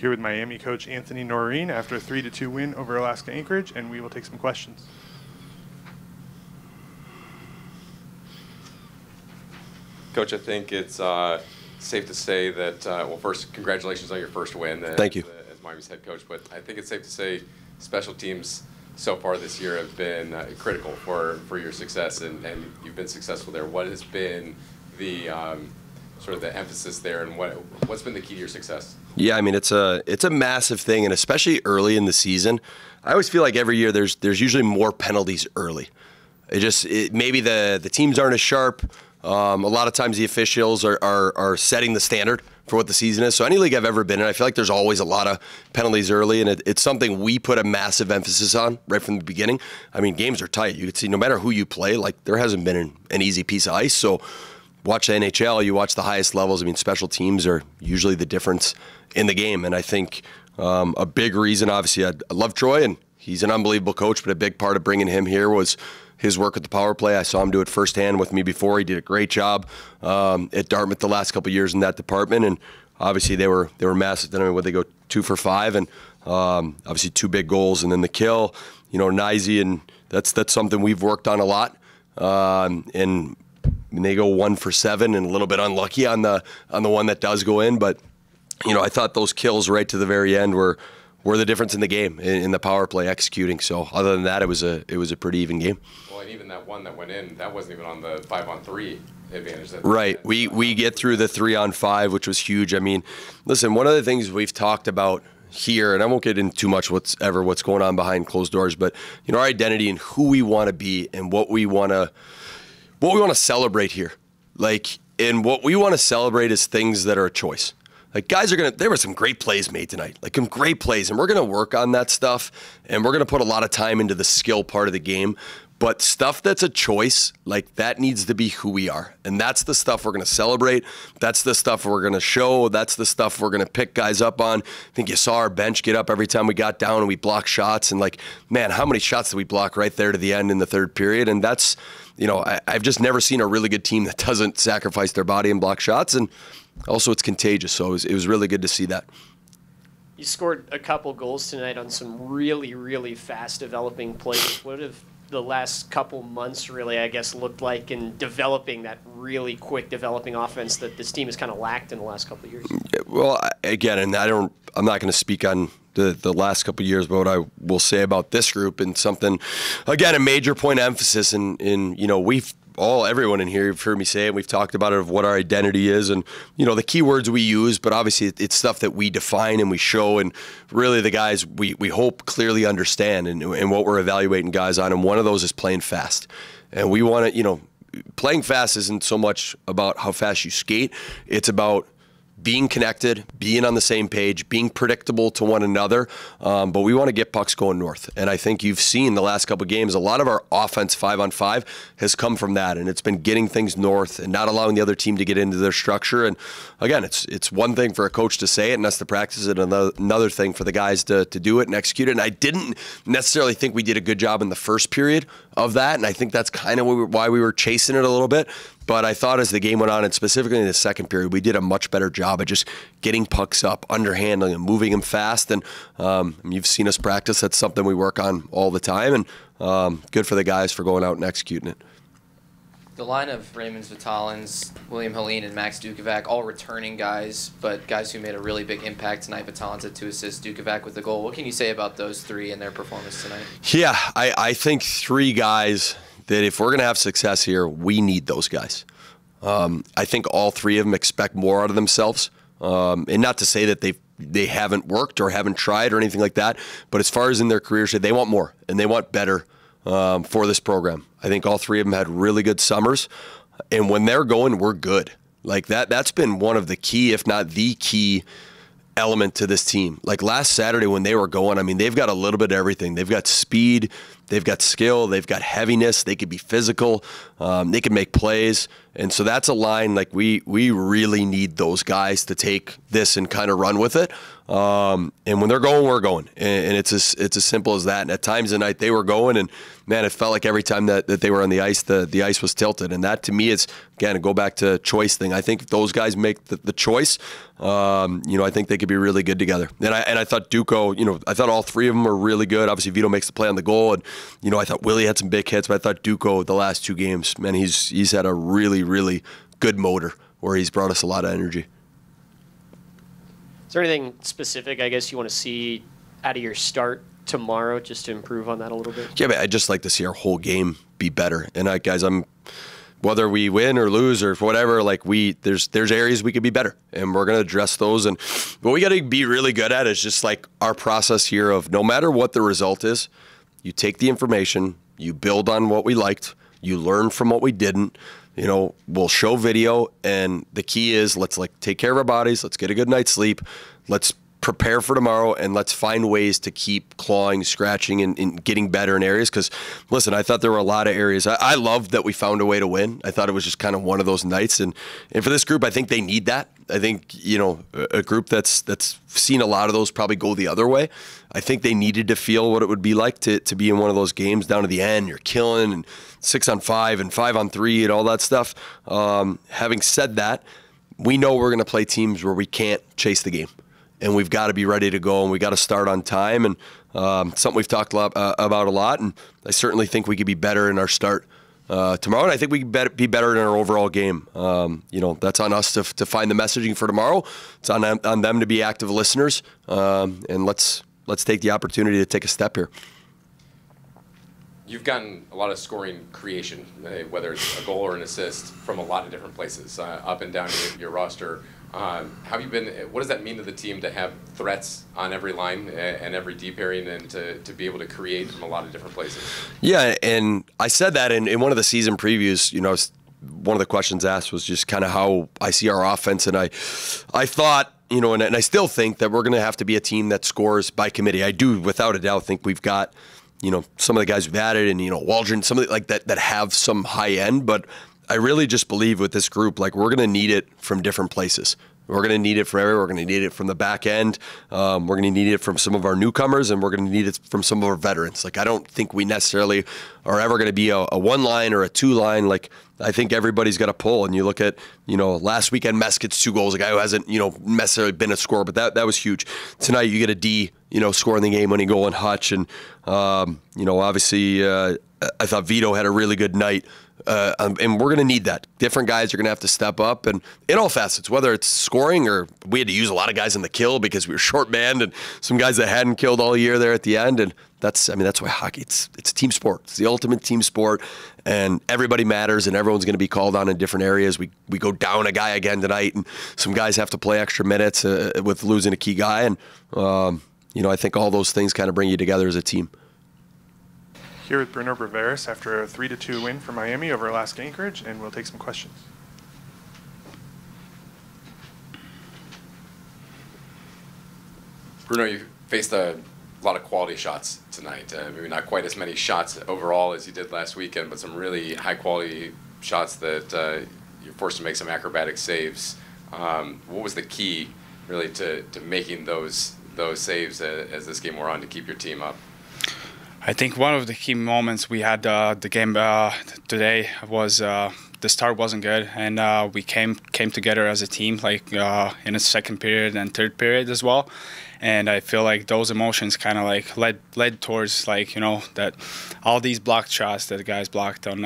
here with Miami coach Anthony Noreen after a 3-2 win over Alaska Anchorage, and we will take some questions. Coach, I think it's safe to say that, well, first, congratulations on your first win. Thank you. As Miami's head coach, but I think it's safe to say special teams so far this year have been critical for your success, and you've been successful there. What has been the sort of the emphasis there, and what's been the key to your success? Yeah, I mean, it's a massive thing, and especially early in the season. I always feel like every year there's usually more penalties early. Maybe the teams aren't as sharp. A lot of times the officials are setting the standard for what the season is. So any league I've ever been in, I feel like there's always a lot of penalties early, and it's something we put a massive emphasis on right from the beginning. I mean, games are tight. You can see no matter who you play, like there hasn't been an easy piece of ice. So watch the NHL, you watch the highest levels. I mean, special teams are usually the difference in the game. And I think a big reason, obviously, I love Troy, and he's an unbelievable coach, but a big part of bringing him here was his work with the power play. I saw him do it firsthand with me before. He did a great job at Dartmouth the last couple of years in that department, and obviously they were massive. I mean, would they go 2 for 5, and obviously 2 big goals, and then the kill. You know, Nysy, and that's something we've worked on a lot. And they go 1 for 7, and a little bit unlucky on the one that does go in. But you know, I thought those kills right to the very end were the difference in the game in the power play executing. So other than that, it was a pretty even game. Well, and even that one that went in, that wasn't even on the 5-on-3 advantage. Right. We get through the 3-on-5, which was huge. I mean, listen, one of the things we've talked about here, and I won't get into too much what's going on behind closed doors, but you know, our identity and who we want to be and what we want to celebrate here. Like, and what we want to celebrate is things that are a choice. Like, guys there were some great plays made tonight, like some great plays, and we're going to work on that stuff, and we're going to put a lot of time into the skill part of the game. But stuff that's a choice, like that needs to be who we are. And that's the stuff we're going to celebrate. That's the stuff we're going to show. That's the stuff we're going to pick guys up on. I think you saw our bench get up every time we got down and we blocked shots. And like, man, how many shots did we block right there to the end in the third period? And that's, you know, I've just never seen a really good team that doesn't sacrifice their body and block shots. And also it's contagious. So it was really good to see that. You scored a couple goals tonight on some really, really fast developing plays. What have the last couple months really, I guess, looked like in developing that really quick developing offense that this team has kind of lacked in the last couple of years? Well, again, and I'm not going to speak on the last couple of years, but what I will say about this group, and something, again, a major point of emphasis in you know, everyone in here, you've heard me say it, we've talked about it, of what our identity is, and you know, the key words we use, but obviously it's stuff that we define and we show, and really the guys we hope clearly understand and what we're evaluating guys on, and one of those is playing fast. And we want to, you know, playing fast isn't so much about how fast you skate, it's about being connected, being on the same page, being predictable to one another, but we want to get pucks going north. And I think you've seen the last couple of games, a lot of our offense 5-on-5 has come from that, and it's been getting things north and not allowing the other team to get into their structure. And again, it's one thing for a coach to say it and us to practice it, and another thing for the guys to do it and execute it. And I didn't necessarily think we did a good job in the first period of that, and I think that's kind of why we were chasing it a little bit. But I thought as the game went on, and specifically in the second period, we did a much better job of just getting pucks up, underhandling them, moving them fast. And you've seen us practice. That's something we work on all the time. And good for the guys for going out and executing it. The line of Raymond Vitalins, William Helene, and Max Dukovac, all returning guys, but guys who made a really big impact tonight. Vitalins had 2 assists, Dukovac with the goal. What can you say about those 3 and their performance tonight? Yeah, I think 3 guys that if we're going to have success here, we need those guys. I think all 3 of them expect more out of themselves. And not to say that they haven't worked or haven't tried or anything like that, but as far as in their careers, they want more and they want better for this program. I think all 3 of them had really good summers, and when they're going, we're good. Like that's been one of the key, if not the key element to this team. Like last Saturday when they were going, I mean, they've got a little bit of everything. They've got speed, They've got skill. They've got heaviness. They could be physical. They can make plays. And so that's a line like we really need those guys to take this and kind of run with it. And when they're going, we're going. And it's as simple as that. And at times tonight they were going, and man, it felt like every time that they were on the ice was tilted. And that to me is, again, go back to choice thing. I think if those guys make the choice, I think they could be really good together. And I thought Duco, I thought all three of them were really good. Obviously Vito makes the play on the goal, and I thought Willie had some big hits, but I thought Duco the last 2 games, man, he's had a really, really good motor where he's brought us a lot of energy. Is there anything specific, I guess, you want to see out of your start tomorrow just to improve on that a little bit? Yeah, but I'd just like to see our whole game be better. And guys, whether we win or lose or whatever, like there's areas we could be better, and we're going to address those. And what we got to be really good at is just like our process here of no matter what the result is, you take the information, you build on what we liked, you learn from what we didn't. We'll show video, and the key is let's take care of our bodies. Let's get a good night's sleep. Let's prepare for tomorrow, and let's find ways to keep clawing, scratching, and getting better in areas. Because, listen, I thought there were a lot of areas. I loved that we found a way to win. I thought it was just kind of one of those nights. And for this group, I think they need that. I think, a group that's seen a lot of those probably go the other way. I think they needed to feel what it would be like to be in one of those games down to the end. You're killing, and 6-on-5 and 5-on-3 and all that stuff. Having said that, we know we're going to play teams where we can't chase the game. And we've got to be ready to go, and we got to start on time. And something we've talked about a lot. And I certainly think we could be better in our start tomorrow. And I think we can be better in our overall game. That's on us to find the messaging for tomorrow. It's on them to be active listeners. And let's take the opportunity to take a step here. You've gotten a lot of scoring creation, whether it's a goal or an assist, from a lot of different places, up and down your roster. Have you been? What does that mean to the team to have threats on every line and every deep area, and to be able to create from a lot of different places? Yeah, and I said that in one of the season previews. One of the questions asked was just kind of how I see our offense, and I thought, and I still think that we're going to have to be a team that scores by committee. I do, without a doubt, think we've got some of the guys we've added, and Waldron, some of the, like that have some high end, but I really just believe with this group, like we're going to need it from different places. We're going to need it from everywhere. We're going to need it from the back end. We're going to need it from some of our newcomers, and we're going to need it from some of our veterans. Like I don't think we necessarily are ever going to be a 1-line or a 2-line. Like I think everybody's got a pull. And you look at last weekend, Mess gets 2 goals. A guy who hasn't necessarily been a scorer, but that was huge. Tonight you get a D scoring the game when he go on Hutch, and obviously I thought Vito had a really good night. And we're going to need that. Different guys are going to have to step up, and in all facets, whether it's scoring or we had to use a lot of guys in the kill because we were short-manned, and some guys that hadn't killed all year there at the end. And that's why hockey, it's a team sport. It's the ultimate team sport, and everybody matters, and everyone's going to be called on in different areas. We go down a guy again tonight, and some guys have to play extra minutes with losing a key guy. And, I think all those things kind of bring you together as a team. Here with Bruno Bruveris after a 3-2 win for Miami over Alaska Anchorage, and we'll take some questions. Bruno, you faced a lot of quality shots tonight. Maybe not quite as many shots overall as you did last weekend, but some really high-quality shots that you're forced to make some acrobatic saves. What was the key, really, to making those saves as this game wore on to keep your team up? I think one of the key moments we had the game today was the start wasn't good, and we came together as a team, like in the second period and third period as well. And I feel like those emotions kind of like led towards that all these blocked shots that the guys blocked on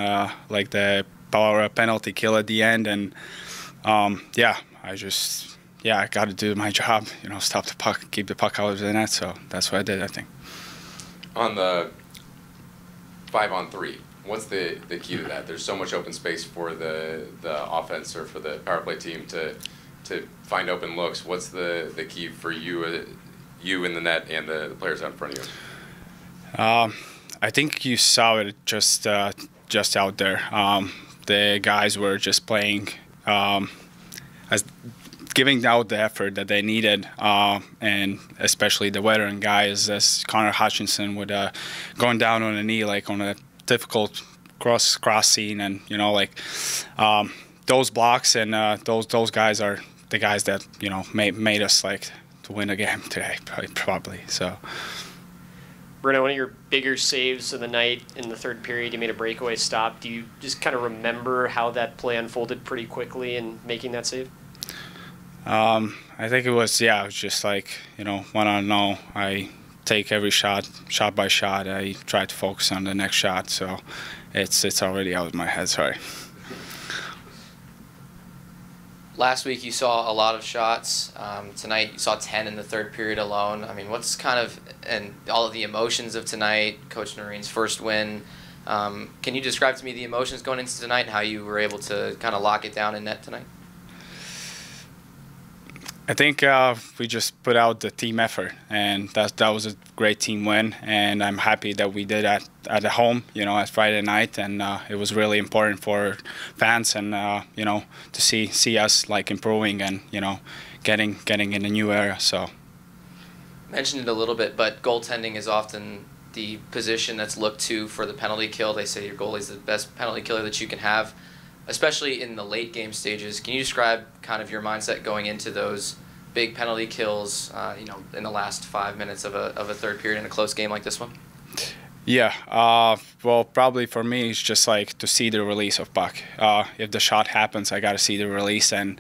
like the power penalty kill at the end, and I got to do my job, stop the puck, keep the puck out of the net. So that's what I did, I think. On the 5-on-3, what's the key to that? There's so much open space for the offense or for the power play team to find open looks. What's the key for you in the net and the players out in front of you? I think you saw it just out there. The guys were just playing as giving out the effort that they needed, and especially the veteran guys, as Connor Hutchinson with going down on a knee, like on a difficult cross scene, and those blocks and those guys are the guys that made us like to win a game today, probably. So. Bruno, one of your bigger saves of the night in the third period, you made a breakaway stop. Do you just kind of remember how that play unfolded pretty quickly in making that save? I think it was just like, when I know, I take every shot by shot. I try to focus on the next shot, so it's already out of my head, sorry. Last week you saw a lot of shots. Tonight you saw 10 in the third period alone. I mean, what's kind of, and all of the emotions of tonight, Coach Noreen's first win. Can you describe to me the emotions going into tonight and how you were able to kind of lock it down in net tonight? I think we just put out the team effort, and that was a great team win. And I'm happy that we did that at the home, at Friday night, and it was really important for fans and to see us like improving and getting in a new era. So mentioned it a little bit, but goaltending is often the position that's looked to for the penalty kill. They say your goalie is the best penalty killer that you can have, especially in the late game stages. Can you describe kind of your mindset going into those big penalty kills, in the last 5 minutes of a third period in a close game like this one? Yeah, well, probably for me, it's just like to see the release of puck. If the shot happens, I got to see the release, and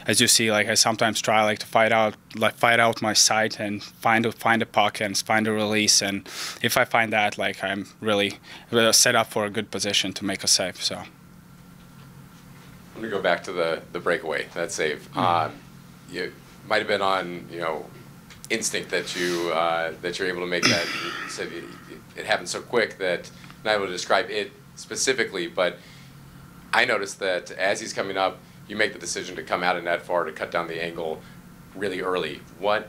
as you see, like I sometimes try like to fight out my sight and find a puck and find a release, and if I find that, like I'm really set up for a good position to make a save. So. Let me go back to the breakaway, that save. You might have been on, instinct that you're able to make that. You said it happened so quick that I'm not able to describe it specifically, but I noticed that as he's coming up, you make the decision to come out of net far to cut down the angle really early. What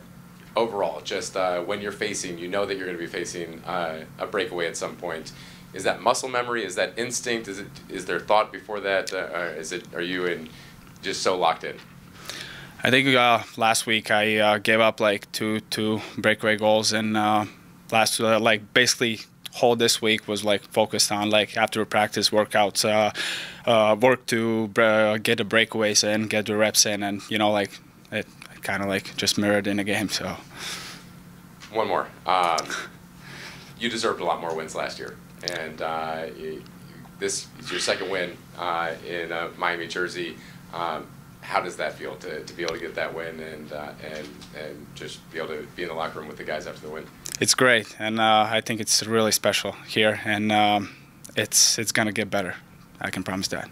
overall, just when you're facing, that you're going to be facing a breakaway at some point. Is that muscle memory? Is that instinct? Is there thought before that? Are you just so locked in? I think last week I gave up like two breakaway goals, and basically whole this week was like focused on like after practice workouts, work to get the breakaways in, get the reps in, and it kind of like just mirrored in a game. So one more. You deserved a lot more wins last year, and this is your second win in a Miami jersey. How does that feel to be able to get that win and just be able to be in the locker room with the guys after the win? It's great, and I think it's really special here, and it's gonna get better. I can promise that.